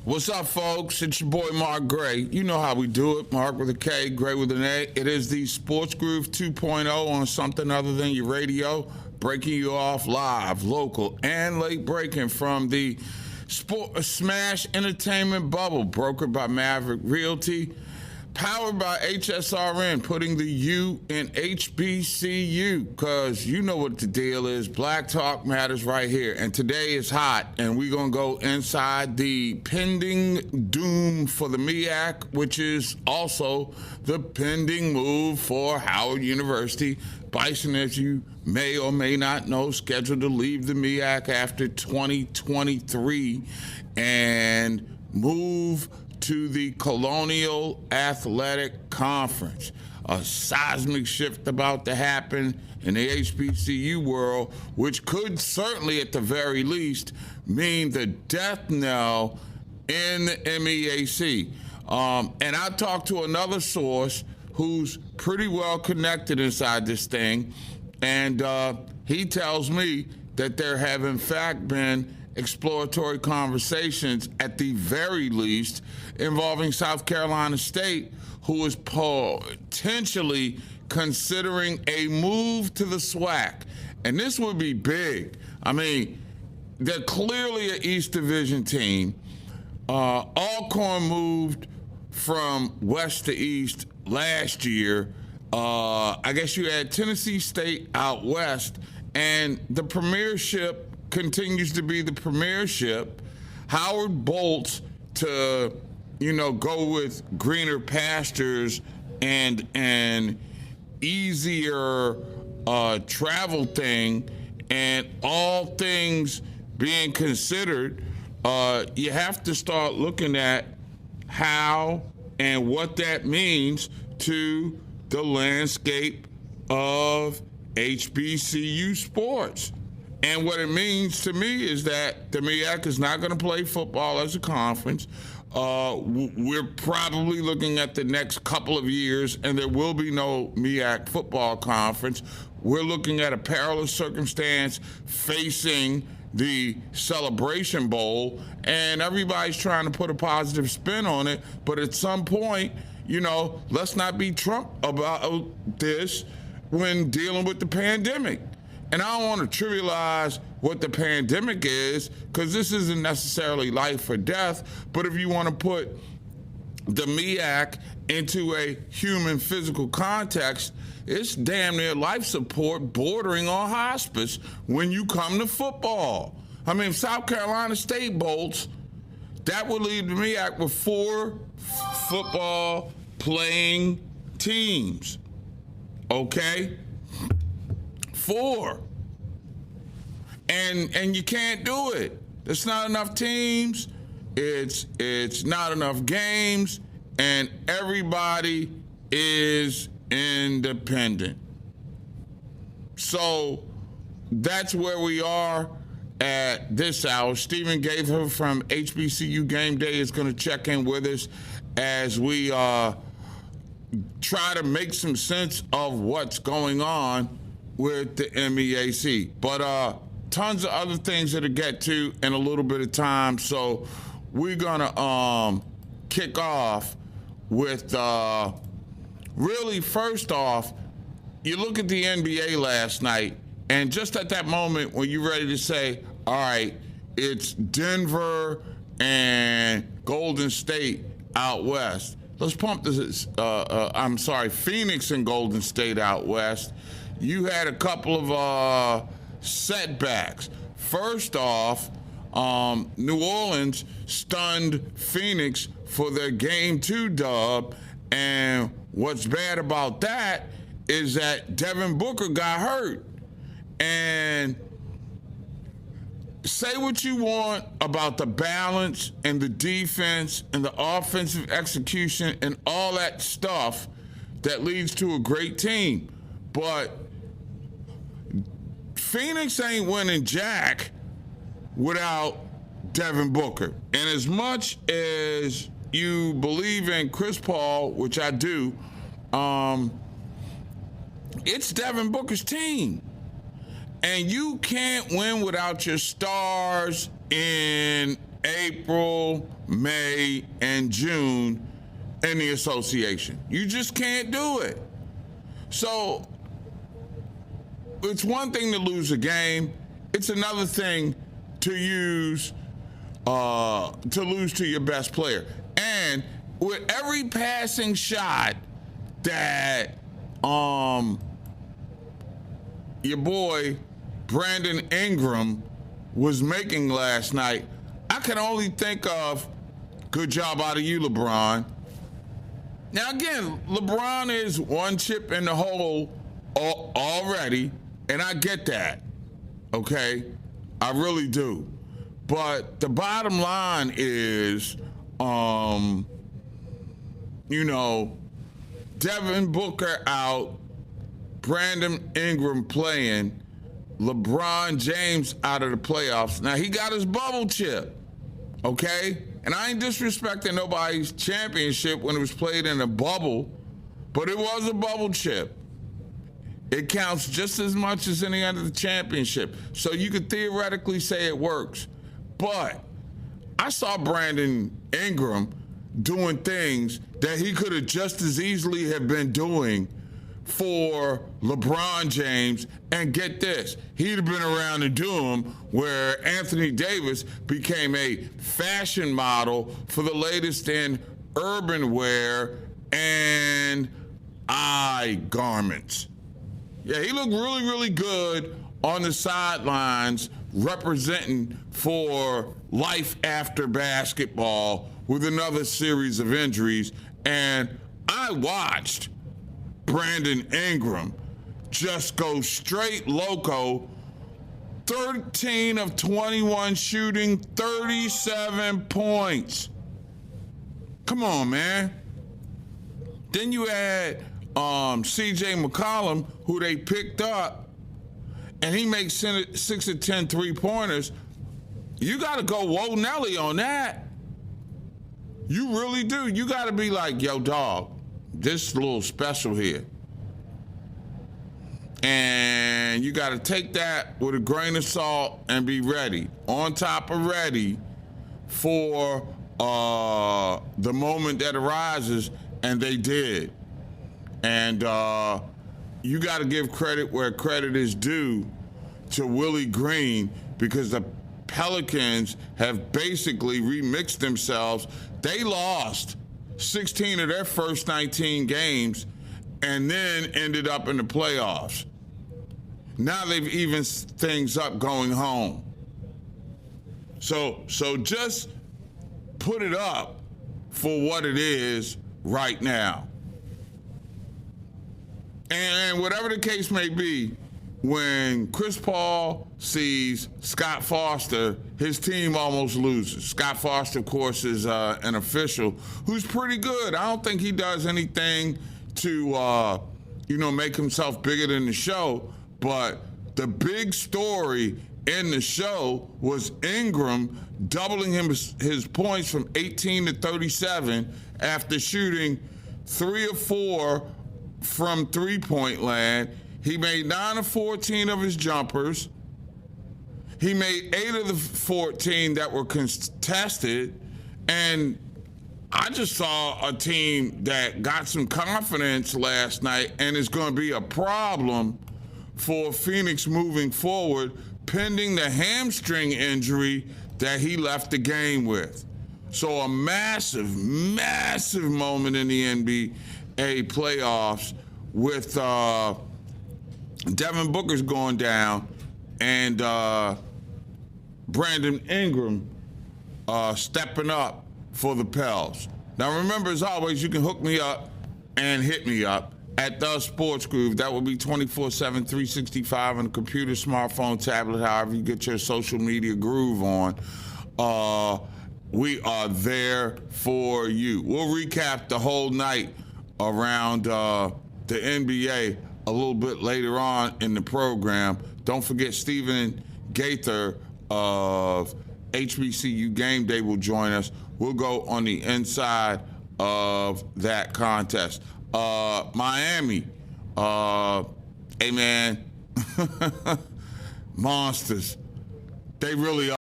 What's up, folks? It's your boy Mark Gray. You know how we do it. Mark with a K, Gray with an A. It is the Sportsgroove 2.0 on something other than your radio, breaking you off live, local, and late breaking from the Smash Entertainment bubble, brokered by Maverick Realty, powered by HSRN, putting the U in HBCU, because you know what the deal is. Black Talk matters right here. And today is hot, and we're going to go inside the pending doom for the MEAC, which is also the pending move for Howard University. Bison, as you may or may not know, scheduled to leave the MEAC after 2023 and move to the Colonial Athletic Conference. A seismic shift about to happen in the HBCU world, which could certainly, at the very least, mean the death knell in the MEAC. And I talked to another source who's pretty well connected inside this thing, and he tells me that there have, in fact, been exploratory conversations, at the very least, involving South Carolina State, who is potentially considering a move to the SWAC. And this would be big. I mean, they're clearly an East Division team. Alcorn moved from West to East last year. I guess you had Tennessee State out West, and the premiership continues to be the premiership. Howard bolts to, go with greener pastures and an easier travel thing, and all things being considered, you have to start looking at how and what that means to the landscape of HBCU sports. And what it means to me is that the MEAC is not going to play football as a conference. We're probably looking at the next couple of years, and there will be no MEAC football conference. We're looking at a perilous circumstance facing the Celebration Bowl, and everybody's trying to put a positive spin on it. But at some point, let's not be Trump about this when dealing with the pandemic. And I don't want to trivialize what the pandemic is, because this isn't necessarily life or death. But if you want to put the MEAC into a human physical context, it's damn near life support bordering on hospice when you come to football. I mean, if South Carolina State bolts, that would leave the MEAC with 4 football playing teams. Okay? 4. And you can't do it. There's not enough teams. It's not enough games, and everybody is independent. So that's where we are at this hour. Stephen Gaither from HBCU Game Day is going to check in with us as we try to make some sense of what's going on with the MEAC. But tons of other things to get to in a little bit of time. So we're gonna kick off with really, first off, you look at the NBA last night, and just at that moment when you're ready to say, all right, it's Denver and Golden State out west. Let's pump this. Phoenix and Golden State out west. You had a couple of setbacks. First off, New Orleans stunned Phoenix for their Game 2 dub, and what's bad about that is that Devin Booker got hurt. And say what you want about the balance and the defense and the offensive execution and all that stuff that leads to a great team, but Phoenix ain't winning jack without Devin Booker. And as much as you believe in Chris Paul, which I do, it's Devin Booker's team. And you can't win without your stars in April, May, and June in the association. You just can't do it. So it's one thing to lose a game. It's another thing to lose to your best player. And with every passing shot that your boy Brandon Ingram was making last night, I can only think of good job out of you, LeBron. Now, again, LeBron is one chip in the hole already, and I get that, okay? I really do. But the bottom line is, Devin Booker out, Brandon Ingram playing, LeBron James out of the playoffs. Now, he got his bubble chip, okay? And I ain't disrespecting nobody's championship when it was played in a bubble, but it was a bubble chip. It counts just as much as any other championship. So you could theoretically say it works. But I saw Brandon Ingram doing things that he could have just as easily have been doing for LeBron James, and get this, he'd have been around to do them where Anthony Davis became a fashion model for the latest in urban wear and eye garments. Yeah, he looked really, really good on the sidelines representing for life after basketball with another series of injuries, and I watched Brandon Ingram just go straight loco, 13 of 21 shooting, 37 points. Come on, man. Then you had C.J. McCollum, who they picked up, and he makes 6 of 10 three-pointers. You got to go whoa Nelly on that. You really do. You got to be like, yo, dog, this is a little special here. And you got to take that with a grain of salt and be ready, on top of ready for the moment that arises, and they did. And you got to give credit where credit is due to Willie Green, because the Pelicans have basically remixed themselves. They lost 16 of their first 19 games and then ended up in the playoffs. Now they've evened things up going home. So just put it up for what it is right now. And whatever the case may be, when Chris Paul sees Scott Foster, his team almost loses. Scott Foster, of course, is an official who's pretty good. I don't think he does anything to, make himself bigger than the show. But the big story in the show was Ingram doubling his points from 18 to 37 after shooting 3 of 4 from three-point land. He made 9 of 14 of his jumpers. He made 8 of the 14 that were contested. And I just saw a team that got some confidence last night and is going to be a problem for Phoenix moving forward, pending the hamstring injury that he left the game with. So a massive, massive moment in the NBA playoffs with Devin Booker's going down and Brandon Ingram stepping up for the Pels. Now remember, as always, you can hook me up and hit me up at the Sportsgroove. That will be 24/7, 365 on the computer, smartphone, tablet, however you get your social media groove on. We are there for you. We'll recap the whole night around the NBA a little bit later on in the program. Don't forget Stephen Gaither of HBCU Game Day will join us. We'll go on the inside of that contest. Miami, hey man, monsters. They really are.